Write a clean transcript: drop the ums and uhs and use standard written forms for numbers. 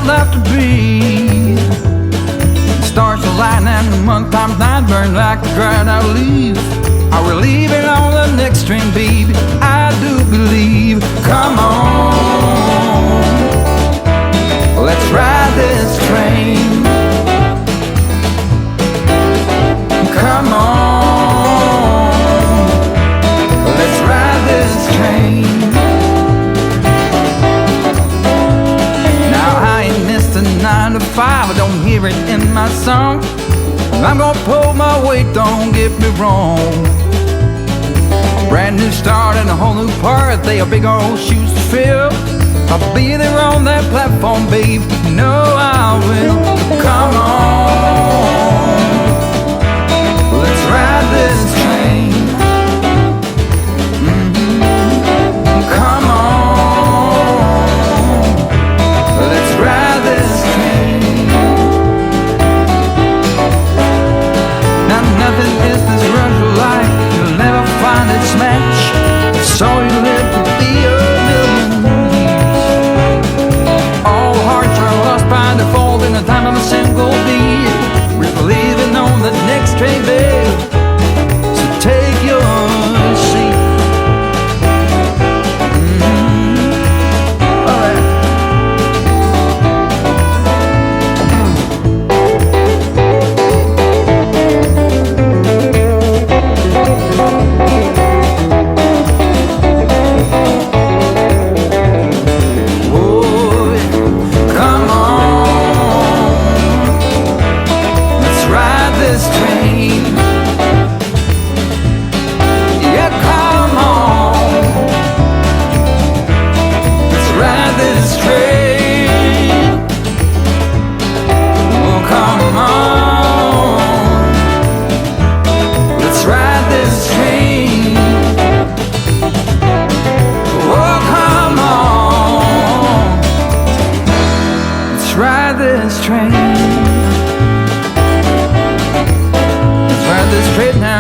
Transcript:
left to breathe. Stars align and the month times night burn like the dried out leaves. Are we leaving on the next train, baby? I do believe. Come on, let's ride this train. Come on, let's ride this train. Now I ain't missed a 9 to 5, I don't hear it in my song. I'm gonna pull my weight, don't get me wrong. Brand new start and a whole new part, they are big old shoes to fill. I'll be there on that platform, babe, you know I will. Come on, let's ride this train. Come on, let's ride this train. Now nothing is this rush like, you'll never find its match. So you live to be a million years. All hearts are lost by default in the time of a single beat. We're leaving on the next train, babe, so take your seat. All right. Oh, come on, let's ride this train. Yeah, come on, let's ride this train. Oh, come on, let's ride this train. Oh, come on, let's ride this train. Let's ride this train now.